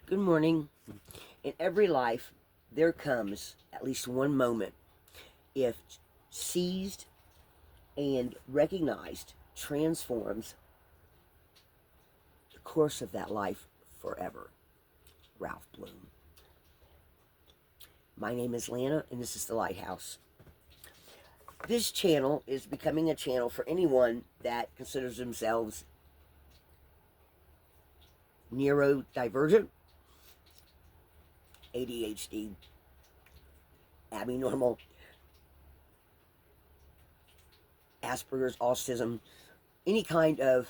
Good morning. In every life, there comes at least one moment, if seized and recognized, transforms the course of that life forever. Ralph Bloom. My name is Lana, and this is The Lighthouse. This channel is becoming a channel for anyone that considers themselves neurodivergent, ADHD, abnormal, Asperger's, autism, any kind of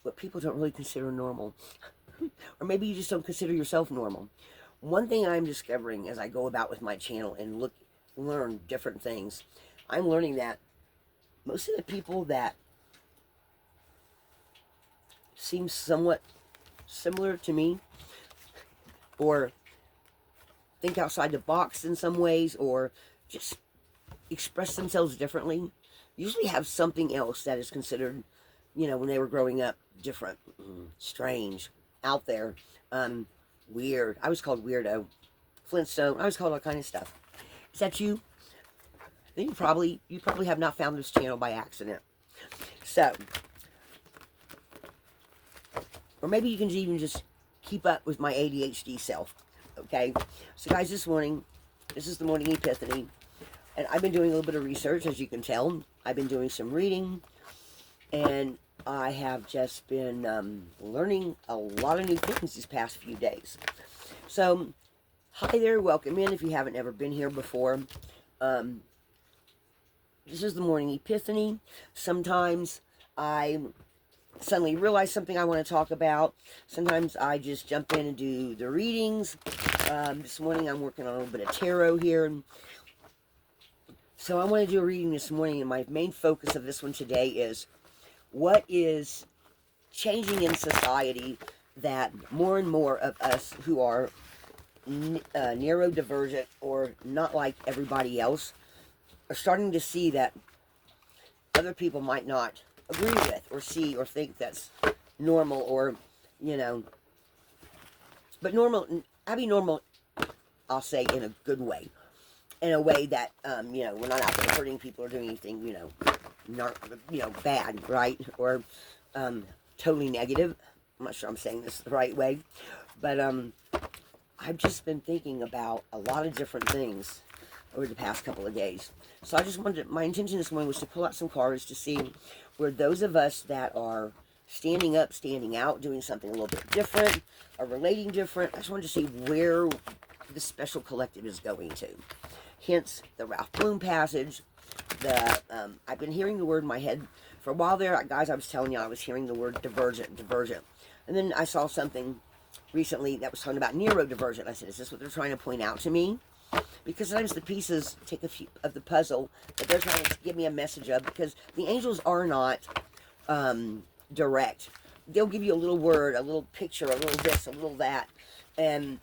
what people don't really consider normal. Or maybe you just don't consider yourself normal. One thing I'm discovering as I go about with my channel and learn different things, I'm learning that most of the people that seem somewhat similar to me, or think outside the box in some ways, or just express themselves differently, usually have something else that is considered, when they were growing up, different, strange, out there, weird. I was called weirdo, Flintstone. I was called all kind of stuff. Is that you? Then you probably have not found this channel by accident. So, or maybe you can even just keep up with my ADHD self. Okay. So, guys, this is the morning epiphany, and I've been doing a little bit of research, as you can tell. I've been doing some reading, and I have just been learning a lot of new things these past few days. So, hi there, welcome in if you haven't ever been here before. This is the morning epiphany. Sometimes I suddenly realize something I want to talk about. Sometimes I just jump in and do the readings. This morning I'm working on a little bit of tarot here. So I want to do a reading this morning, and my main focus of this one today is what is changing in society that more and more of us who are neurodivergent or not like everybody else are starting to see that other people might not agree with or see or think that's normal, or but normal, abnormal, I'll say, in a good way, in a way that we're not out there hurting people or doing anything not bad, right, or totally negative. I'm not sure I'm saying this the right way, but I've just been thinking about a lot of different things over the past couple of days. So I just wanted my intention this morning was to pull out some cards to see where those of us that are standing up, standing out, doing something a little bit different, are relating different. I just wanted to see where the special collective is going to. Hence the Ralph Bloom passage. I've been hearing the word in my head for a while there, guys. I was telling you I was hearing the word divergent, and then I saw something recently that was talking about neurodivergent. I said, is this what they're trying to point out to me? Because sometimes the pieces take a few of the puzzle that they're trying to give me a message of, because the angels are not direct. They'll give you a little word, a little picture, a little this, a little that, and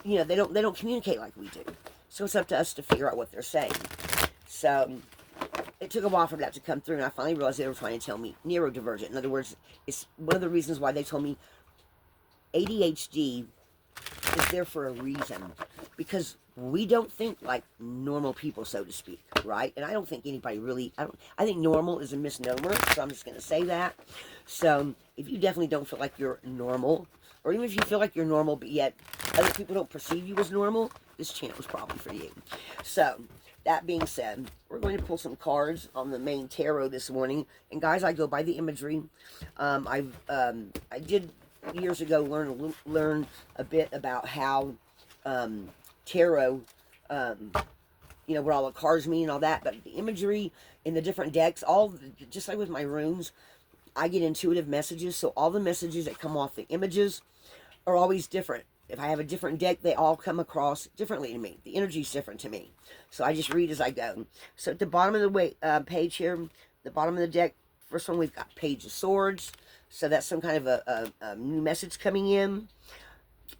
they don't communicate like we do. So it's up to us to figure out what they're saying. So it took a while for that to come through, and I finally realized they were trying to tell me neurodivergent. In other words, it's one of the reasons why they told me ADHD is there for a reason, because we don't think like normal people, so to speak, right? And I don't think anybody really, I think normal is a misnomer, so I'm just going to say that. So if you definitely don't feel like you're normal, or even if you feel like you're normal but yet other people don't perceive you as normal, this channel is probably for you. So that being said, we're going to pull some cards on the main tarot this morning. And guys, I go by the imagery. I did years ago learn a bit about how tarot, what all the cards mean and all that, but the imagery in the different decks, just like with my runes, I get intuitive messages, so all the messages that come off the images are always different. If I have a different deck, they all come across differently to me. The energy is different to me, so I just read as I go. So at the bottom of the page here, the bottom of the deck, first one we've got Page of Swords. So that's some kind of a new message coming in.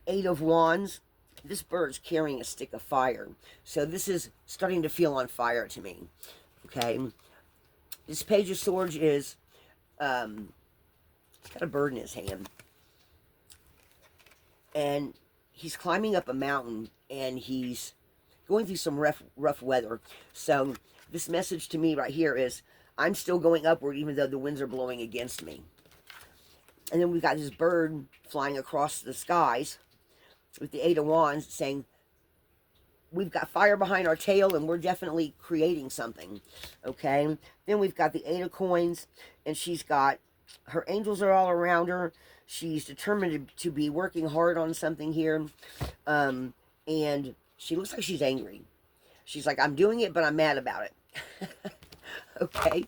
Eight of Wands. This bird's carrying a stick of fire. So this is starting to feel on fire to me. Okay. This Page of Swords is, he's got a bird in his hand. and he's climbing up a mountain, and he's going through some rough weather. So this message to me right here is, I'm still going upward even though the winds are blowing against me. And then we've got this bird flying across the skies with the Eight of Wands saying, we've got fire behind our tail and we're definitely creating something. Okay. Then we've got the Eight of Coins, and she's got, her angels are all around her. She's determined to be working hard on something here. And she looks like she's angry. She's like, I'm doing it, but I'm mad about it. Okay.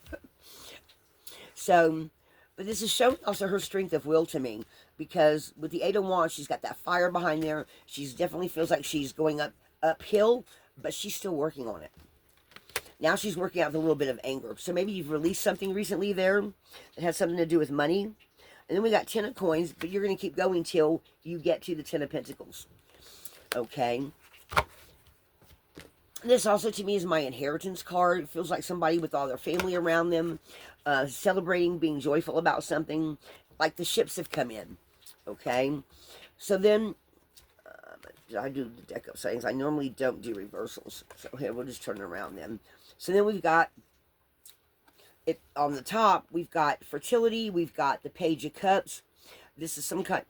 So, but this is showing also her strength of will to me, because with the Eight of Wands, she's got that fire behind there. She's definitely feels like she's going uphill, but she's still working on it. Now she's working out with a little bit of anger. So maybe you've released something recently there that has something to do with money. And then we got 10 of Coins, but you're going to keep going till you get to the 10 of Pentacles. Okay. This also to me is my inheritance card. It feels like somebody with all their family around them, celebrating, being joyful about something, like the ships have come in. Okay. So then, I do the deck of settings. I normally don't do reversals. So here, we'll just turn it around then. So then we've got it on the top. We've got fertility. We've got the Page of Cups. This is some kind.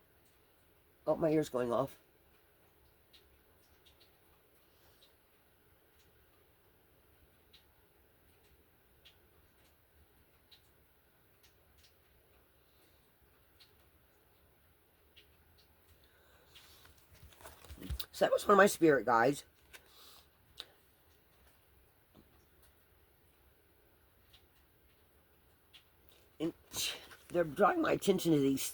Oh, my ear's going off. So that was one of my spirit guides. And they're drawing my attention to these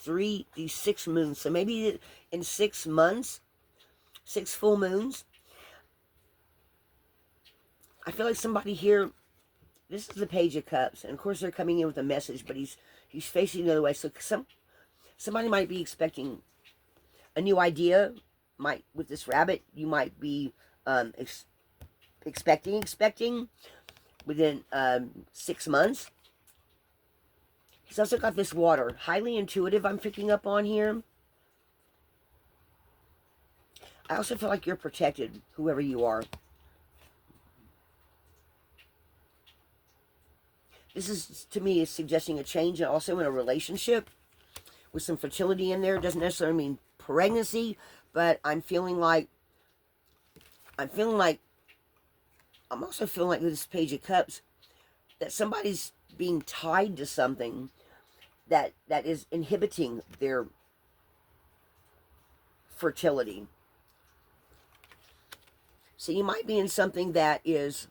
6 moons. So maybe in 6 months, 6 full moons, I feel like somebody here, this is the Page of Cups. And of course they're coming in with a message, but he's facing the other way. So somebody might be expecting a new idea. With this rabbit, you might be expecting within 6 months. He's also got this water. Highly intuitive, I'm picking up on here. I also feel like you're protected, whoever you are. This is, to me, is suggesting a change also in a relationship with some fertility in there. It doesn't necessarily mean pregnancy, but I'm also feeling like with this Page of Cups, that somebody's being tied to something that is inhibiting their fertility. So you might be in something that is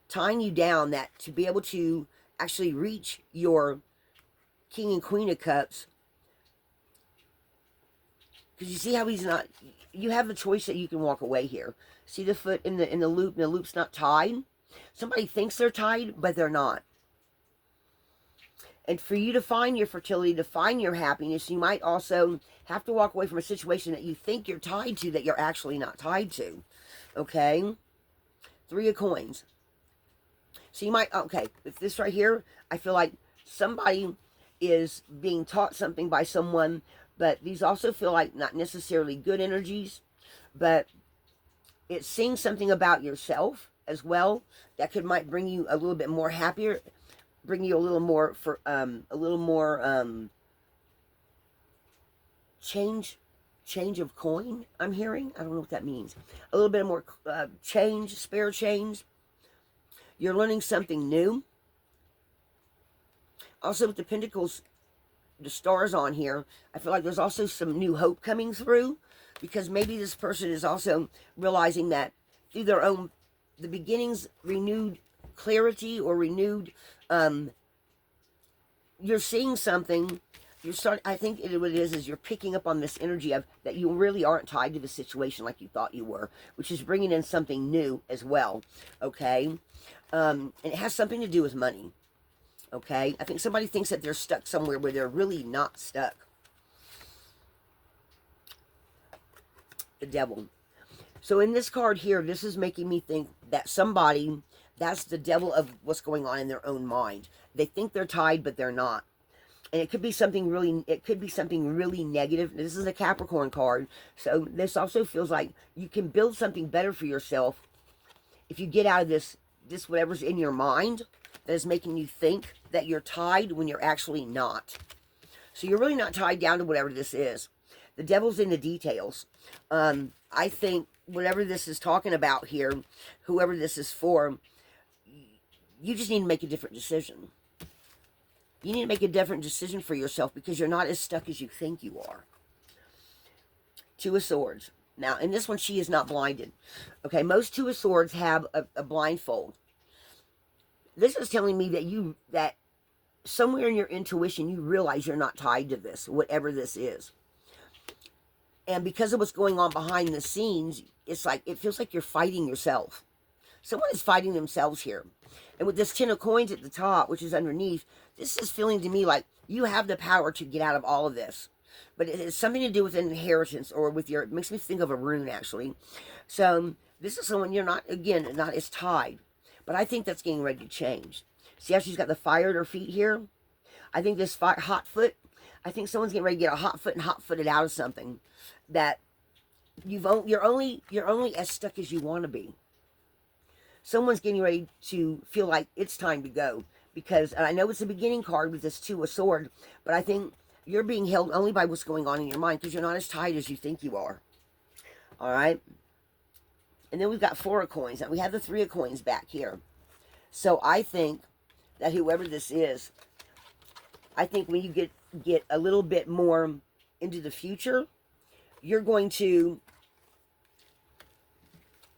tying you down, that to be able to actually reach your King and Queen of Cups. Because you see how he's not, you have the choice that you can walk away here. See the foot in the loop, and the loop's not tied. Somebody thinks they're tied, but they're not. And for you to find your fertility, to find your happiness, you might also have to walk away from a situation that you think you're tied to, that you're actually not tied to. Okay? 3 of Coins. So you might, okay, if this right here, I feel like somebody is being taught something by someone, but these also feel like not necessarily good energies, but it's seeing something about yourself as well that might bring you a little bit more happier, bring you a little more change of coin, I'm hearing. I don't know what that means. A little bit more change, spare change. You're learning something new. Also with the Pentacles, the stars on here, I feel like there's also some new hope coming through, because maybe this person is also realizing that through their own, the beginnings, renewed clarity or renewed, you're seeing something. I think what it is you're picking up on this energy of that you really aren't tied to the situation like you thought you were, which is bringing in something new as well. Okay. And it has something to do with money. Okay. I think somebody thinks that they're stuck somewhere where they're really not stuck. The Devil. So in this card here, this is making me think that somebody, that's the devil of what's going on in their own mind. They think they're tied, but they're not. And it could be something really negative. This is a Capricorn card. So this also feels like you can build something better for yourself if you get out of this whatever's in your mind that is making you think that you're tied when you're actually not. So you're really not tied down to whatever this is. The devil's in the details. I think whatever this is talking about here, whoever this is for, you just need to make a different decision. You need to make a different decision for yourself because you're not as stuck as you think you are. Two of Swords. Now, in this one, she is not blinded. Okay, most Two of Swords have a blindfold. This is telling me that somewhere in your intuition, you realize you're not tied to this, whatever this is. And because of what's going on behind the scenes, it feels like you're fighting yourself. Someone is fighting themselves here. And with this 10 of coins at the top, which is underneath, this is feeling to me like you have the power to get out of all of this. But it has something to do with inheritance or with it makes me think of a rune, actually. So this is someone you're not, again, not as tied. But I think that's getting ready to change. See how she's got the fire at her feet here? I think this hot foot, I think someone's getting ready to get a hot foot and hot-footed out of something that you're only as stuck as you want to be. Someone's getting ready to feel like it's time to go. Because, and I know it's a beginning card with this Two of Swords, but I think you're being held only by what's going on in your mind because you're not as tied as you think you are. All right? And then we've got Four of Coins. Now, we have the Three of Coins back here. So I think that whoever this is, I think when you get a little bit more into the future, you're going to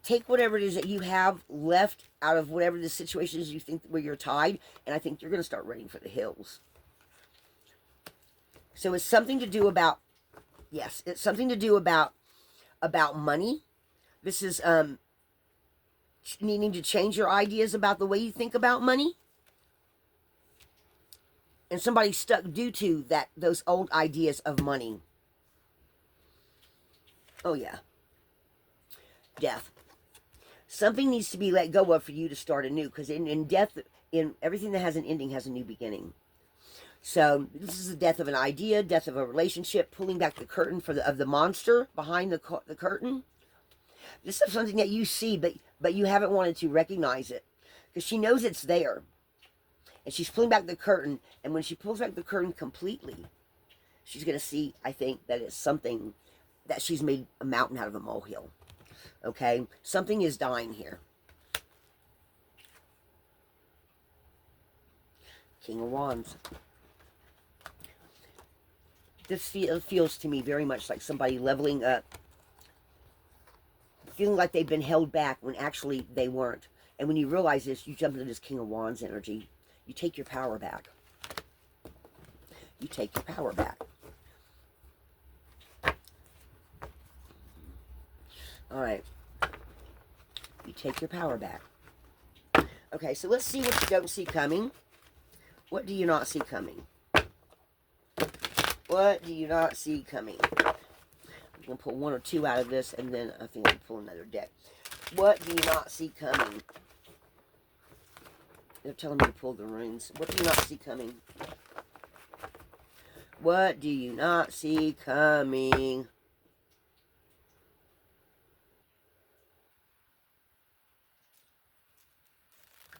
take whatever it is that you have left out of whatever the situation is you think where you're tied, and I think you're going to start running for the hills. So it's something to do about, yes, it's something to do about money. This is needing to change your ideas about the way you think about money. And somebody's stuck due to those old ideas of money. Oh, yeah. Death. Something needs to be let go of for you to start anew. Because in death, in everything that has an ending has a new beginning. So this is the death of an idea, death of a relationship, pulling back the curtain of the monster behind the curtain. This is something that you see, but you haven't wanted to recognize it. Because she knows it's there. And she's pulling back the curtain. And when she pulls back the curtain completely, she's going to see, I think, that it's something that she's made a mountain out of a molehill. Okay? Something is dying here. King of Wands. This feels to me very much like somebody leveling up. Feeling like they've been held back when actually they weren't. And when you realize this, you jump into this King of Wands energy. You take your power back. You take your power back. All right. You take your power back. Okay, so let's see what you don't see coming. What do you not see coming? What do you not see coming? I'm going to pull one or two out of this, and then I think I'll pull another deck. What do you not see coming? They're telling me to pull the runes. What do you not see coming? What do you not see coming?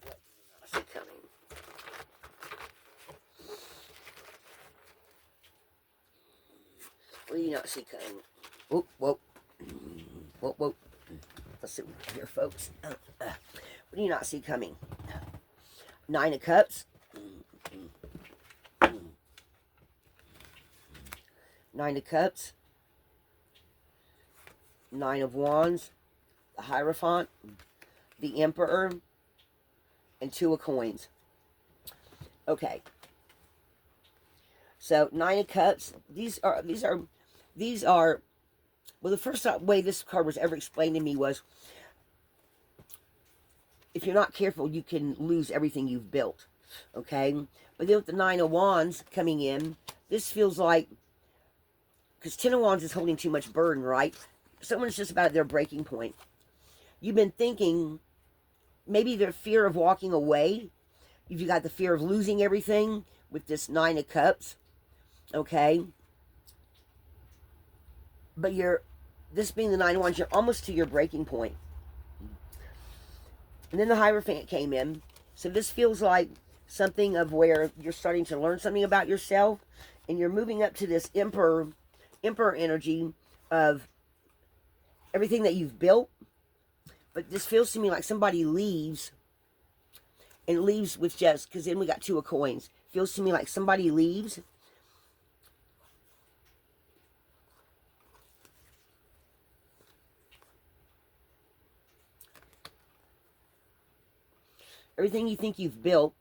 What do you not see coming? What do you not see coming? Whoa, whoa. Whoa, whoa. Let's sit here, folks. What do you not see coming? Nine of Cups. Nine of Cups. Nine of Wands. The Hierophant. The Emperor. And Two of Coins. Okay. So, Nine of Cups. These are, well, the first way this card was ever explained to me was, if you're not careful, you can lose everything you've built, okay? But then with the Nine of Wands coming in, this feels like, because Ten of Wands is holding too much burden, right? Someone's just about at their breaking point. You've been thinking, maybe the fear of walking away. You've got the fear of losing everything with this Nine of Cups. Okay? But this being the Nine of Wands, you're almost to your breaking point. And then the Hierophant came in. So this feels like something of where you're starting to learn something about yourself. And you're moving up to this emperor energy of everything that you've built. But this feels to me like somebody leaves. And leaves with just, because then we got Two of Coins. Feels to me like somebody leaves. Everything you think you've built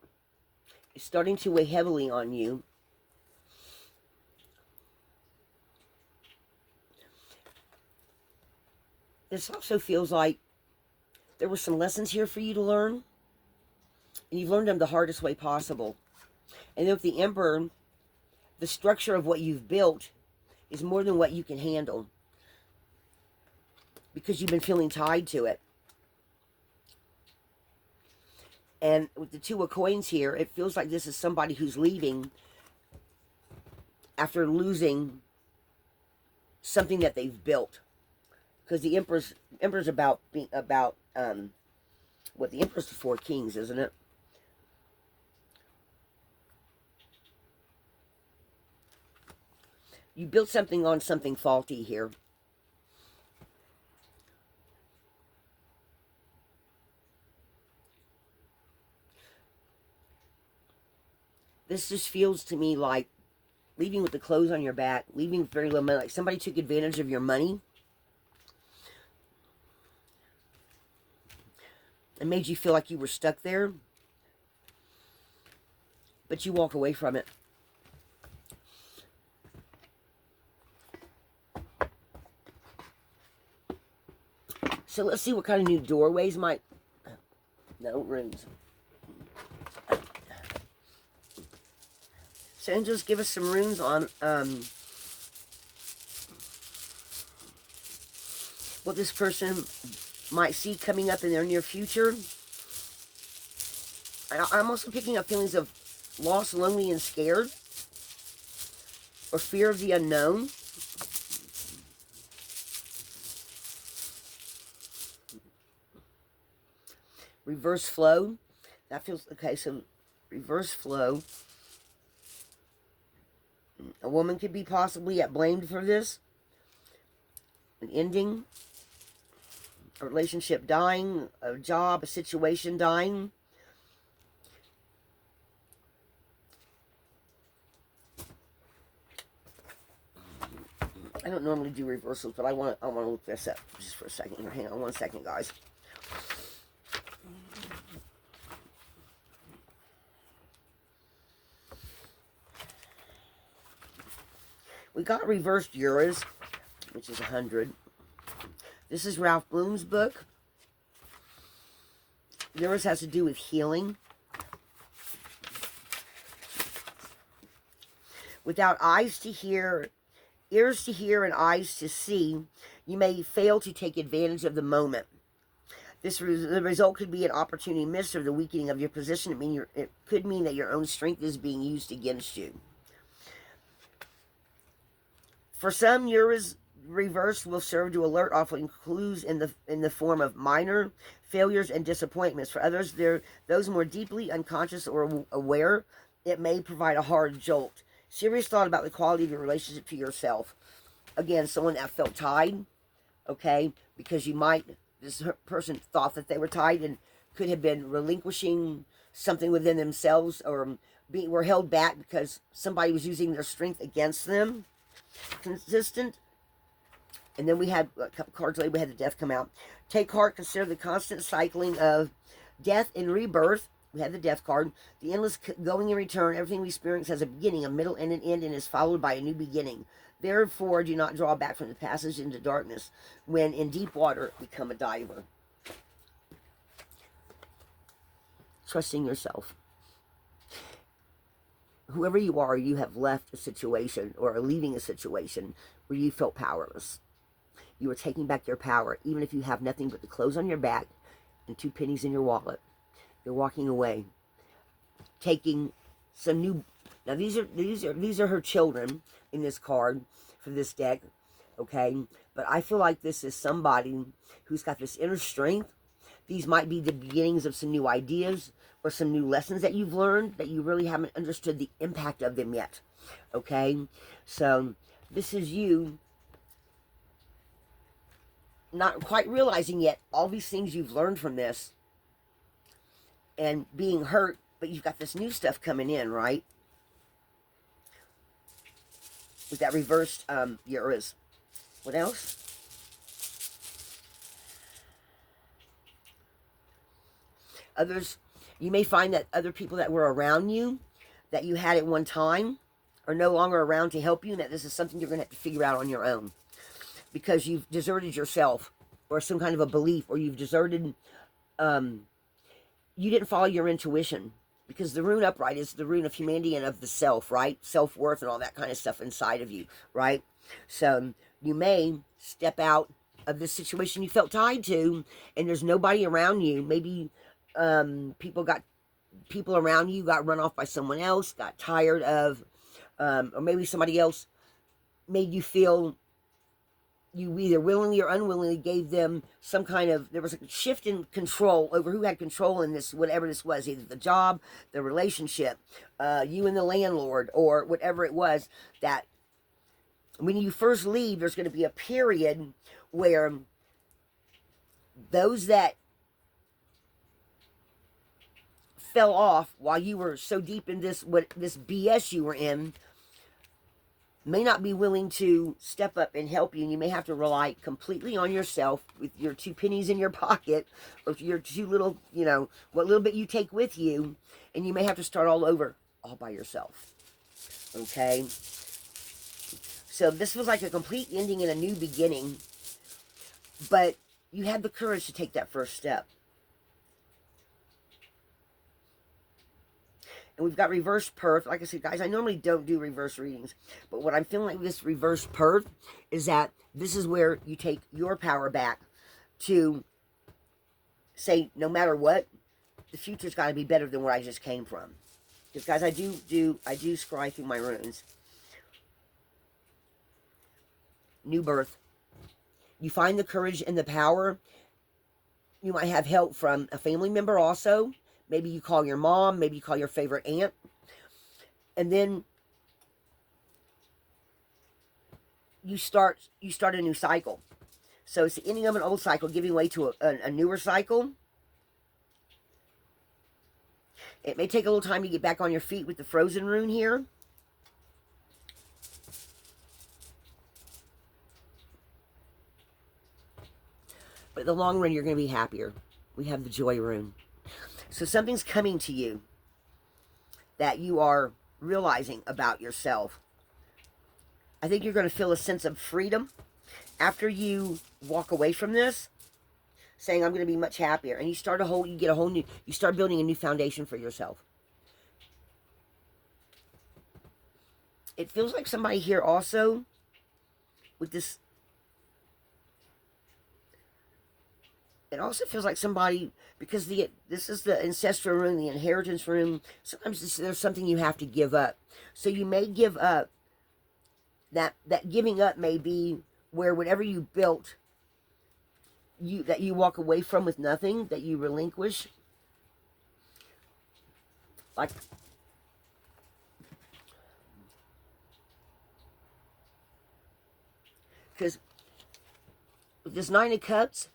is starting to weigh heavily on you. This also feels like there were some lessons here for you to learn. And you've learned them the hardest way possible. And then with the Emperor, the structure of what you've built is more than what you can handle. Because you've been feeling tied to it. And with the Two of Coins here, it feels like this is somebody who's leaving after losing something that they've built. Because the Emperor's about the Emperor's the Four Kings, isn't it? You built something on something faulty here. This just feels to me like leaving with the clothes on your back, leaving with very little money, like somebody took advantage of your money and made you feel like you were stuck there, but you walk away from it. So let's see what kind of new doorways might... No, rooms. So angels, give us some runes on what this person might see coming up in their near future. I'm also picking up feelings of lost, lonely, and scared, or fear of the unknown. Reverse flow. That feels... Okay, so reverse flow. A woman could be possibly blamed for this. An ending. A relationship dying. A job, a situation dying. I don't normally do reversals, but I want to look this up just for a second here. Hang on one second, guys. We got reversed Uras, which is 100. This is Ralph Bloom's book. Uras has to do with healing. Without eyes to hear, ears to hear, and eyes to see, you may fail to take advantage of the moment. The result could be an opportunity missed or the weakening of your position. It could mean that your own strength is being used against you. For some, Uras reverse will serve to alert, offering clues in the form of minor failures and disappointments. For others, those more deeply unconscious or aware, it may provide a hard jolt. Serious thought about the quality of your relationship to yourself. Again, someone that felt tied, okay, because this person thought that they were tied and could have been relinquishing something within themselves, or were held back because somebody was using their strength against them. Consistent. And then we had a couple cards later, we had the Death come out. Take heart, consider the constant cycling of death and rebirth. We had the Death card. The endless going and return. Everything we experience has a beginning, a middle, and an end, and is followed by a new beginning. Therefore, do not draw back from the passage into darkness. When in deep water, become a diver. Trusting yourself. Whoever you are, you have left a situation or are leaving a situation where you felt powerless. You are taking back your power, even if you have nothing but the clothes on your back and 2 pennies in your wallet. You're walking away, taking some new. Now these are her children in this card for this deck, okay? But I feel like this is somebody who's got this inner strength. These might be the beginnings of some new ideas or some new lessons that you've learned that you really haven't understood the impact of them yet, okay? So this is you not quite realizing yet all these things you've learned from this and being hurt, but you've got this new stuff coming in, right? With that reversed Uruz. What else? Others, you may find that other people that were around you, that you had at one time, are no longer around to help you, and that this is something you're going to have to figure out on your own. Because you've deserted yourself, or some kind of a belief, or you've deserted, you didn't follow your intuition. Because the rune upright is the rune of humanity and of the self, right? Self-worth and all that kind of stuff inside of you, right? So you may step out of this situation you felt tied to, and there's nobody around you. Maybe people around you got run off by someone else, got tired of, or maybe somebody else made you feel you either willingly or unwillingly gave them some kind of, there was a shift in control over who had control in this, whatever this was, either the job, the relationship, you and the landlord, or whatever it was, that when you first leave, there's going to be a period where those that fell off while you were so deep in this BS you were in may not be willing to step up and help you, and you may have to rely completely on yourself with your 2 pennies in your pocket, or your 2 little, you know, what little bit you take with you, and you may have to start all over, all by yourself, okay? So this was like a complete ending and a new beginning, but you had the courage to take that first step. And we've got reverse perth. Like I said, guys, I normally don't do reverse readings. But what I'm feeling like this reverse perth is that this is where you take your power back to say, no matter what, the future's got to be better than where I just came from. Because, guys, I do scry through my runes. New birth. You find the courage and the power. You might have help from a family member also. Maybe you call your mom, maybe you call your favorite aunt. And then you start a new cycle. So it's the ending of an old cycle, giving way to a newer cycle. It may take a little time to get back on your feet with the frozen rune here. But in the long run, you're going to be happier. We have the joy rune. So something's coming to you that you are realizing about yourself. I think you're going to feel a sense of freedom after you walk away from this, saying, I'm going to be much happier. And you start you start building a new foundation for yourself. It feels like somebody here also with this. It also feels like somebody, because this is the ancestral room, the inheritance room. Sometimes there's something you have to give up. So you may give up. That giving up may be where whatever you built, that you walk away from with nothing, that you relinquish. Like, because with this 9 of Cups,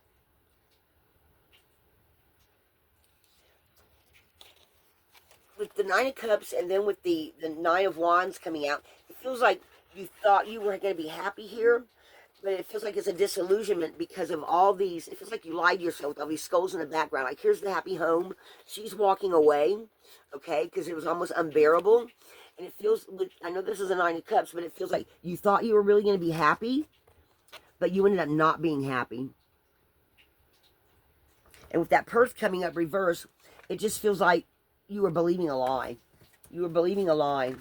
with the 9 of Cups, and then with the 9 of Wands coming out, it feels like you thought you were going to be happy here, but it feels like it's a disillusionment because of all these. It feels like you lied to yourself with all these skulls in the background. Like, here's the happy home. She's walking away, okay, because it was almost unbearable. And it feels, I know this is a 9 of Cups, but it feels like you thought you were really going to be happy, but you ended up not being happy. And with that Perth coming up reverse, it just feels like you were believing a lie. You were believing a lie.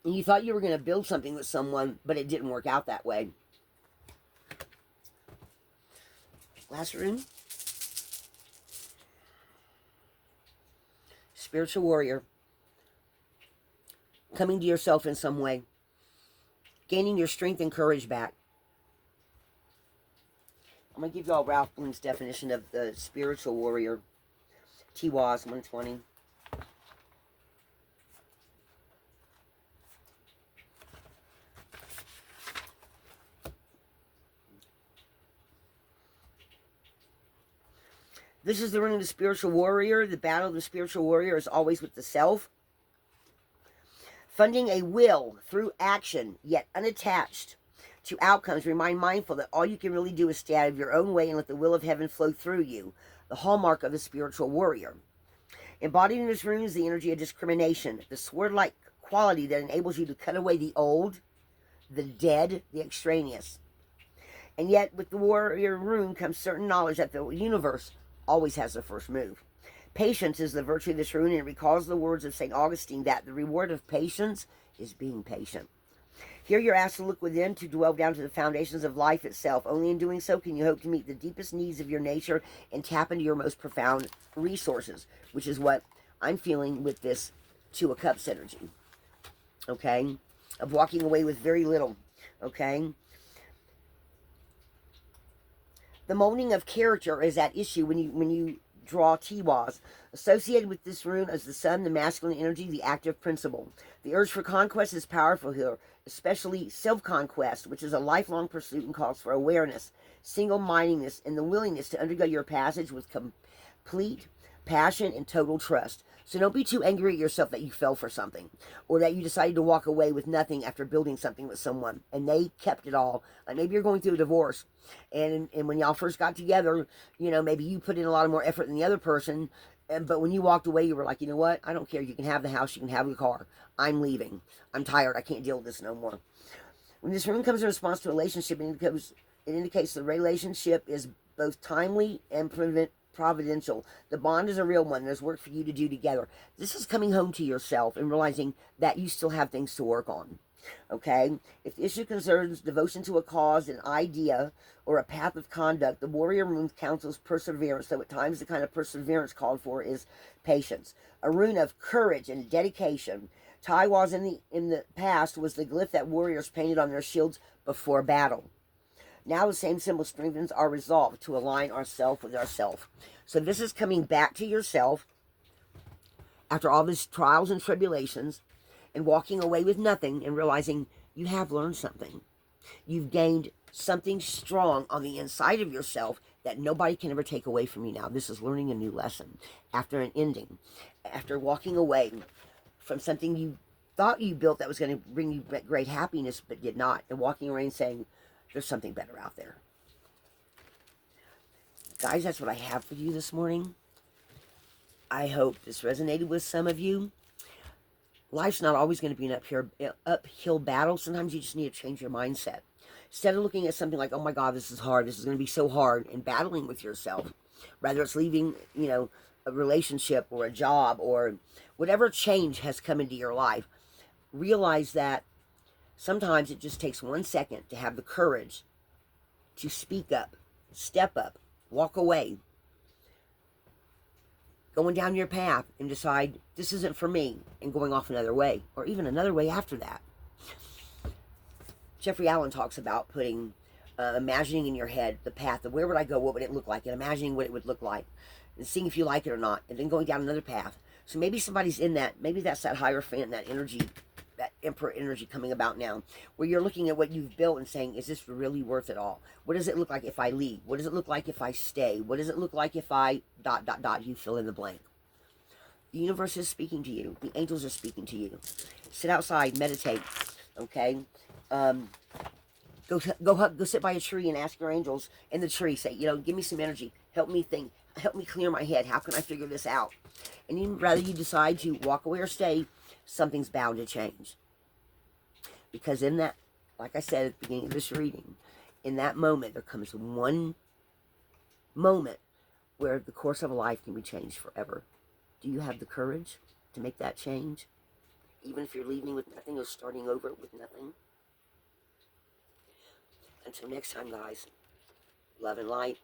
And you thought you were going to build something with someone, but it didn't work out that way. Last rune. spiritual warrior, coming to yourself in some way, gaining your strength and courage back. I'm going to give you all Ralph Bloom's definition of the spiritual warrior. TWAS 120. This is the ring of the spiritual warrior. The battle of the spiritual warrior is always with the self. Funding a will through action, yet unattached to outcomes. Remain mindful that all you can really do is stay out of your own way and let the will of heaven flow through you. The hallmark of the spiritual warrior. Embodied in this rune is the energy of discrimination, the sword-like quality that enables you to cut away the old, the dead, the extraneous. And yet, with the warrior rune comes certain knowledge that the universe always has the first move. Patience is the virtue of this rune, and it recalls the words of St. Augustine that the reward of patience is being patient. Here you're asked to look within, to dwell down to the foundations of life itself. Only in doing so can you hope to meet the deepest needs of your nature and tap into your most profound resources, which is what I'm feeling with this Two of Cups energy. Okay? Of walking away with very little. Okay? The molding of character is at issue when you draw TWAS. Associated with this rune is the sun, the masculine energy, the active principle. The urge for conquest is powerful here, especially self-conquest, which is a lifelong pursuit and calls for awareness, single-mindedness, and the willingness to undergo your passage with complete passion and total trust. So don't be too angry at yourself that you fell for something, or that you decided to walk away with nothing after building something with someone, and they kept it all. Like maybe you're going through a divorce, and when y'all first got together, you know, maybe you put in a lot more effort than the other person, but when you walked away, you were like, you know what, I don't care, you can have the house, you can have the car, I'm leaving, I'm tired, I can't deal with this no more. When this rune comes in response to a relationship, it indicates the relationship is both timely and providential. The bond is a real one. There's work for you to do together. This is coming home to yourself and realizing that you still have things to work on. Okay? If the issue concerns devotion to a cause, an idea, or a path of conduct, the warrior rune counsels perseverance. So at times the kind of perseverance called for is patience. A rune of courage and dedication. TWAS in the past was the glyph that warriors painted on their shields before battle. Now the same symbol strengthens our resolve to align ourself with ourself. So this is coming back to yourself after all these trials and tribulations and walking away with nothing and realizing you have learned something. You've gained something strong on the inside of yourself that nobody can ever take away from you now. This is learning a new lesson after an ending, after walking away from something you thought you built that was going to bring you great happiness but did not, and walking away and saying, there's something better out there. Guys, that's what I have for you this morning. I hope this resonated with some of you. Life's not always going to be an uphill battle. Sometimes you just need to change your mindset. Instead of looking at something like, oh my God, this is hard, this is going to be so hard, and battling with yourself, rather it's leaving, you know, a relationship or a job or whatever change has come into your life, realize that sometimes it just takes 1 second to have the courage to speak up, step up, walk away, going down your path and decide this isn't for me and going off another way, or even another way after that. Jeffrey Allen talks about putting, imagining in your head the path of where would I go, what would it look like, and imagining what it would look like, and seeing if you like it or not, and then going down another path. So maybe somebody's in that, maybe that's that Hierophant, that energy, that Emperor energy coming about now, where you're looking at what you've built and saying, is this really worth it all? What does it look like if I leave? What does it look like if I stay? What does it look like if I ... you fill in the blank. The universe is speaking to you. The angels are speaking to you. Sit outside, meditate, okay? Go sit by a tree and ask your angels in the tree, say, you know, give me some energy, help me think, help me clear my head, how can I figure this out? And even rather you decide to walk away or stay, something's bound to change. Because in that, like I said at the beginning of this reading, in that moment, there comes one moment where the course of a life can be changed forever. Do you have the courage to make that change? Even if you're leaving with nothing or starting over with nothing? Until next time, guys, love and light.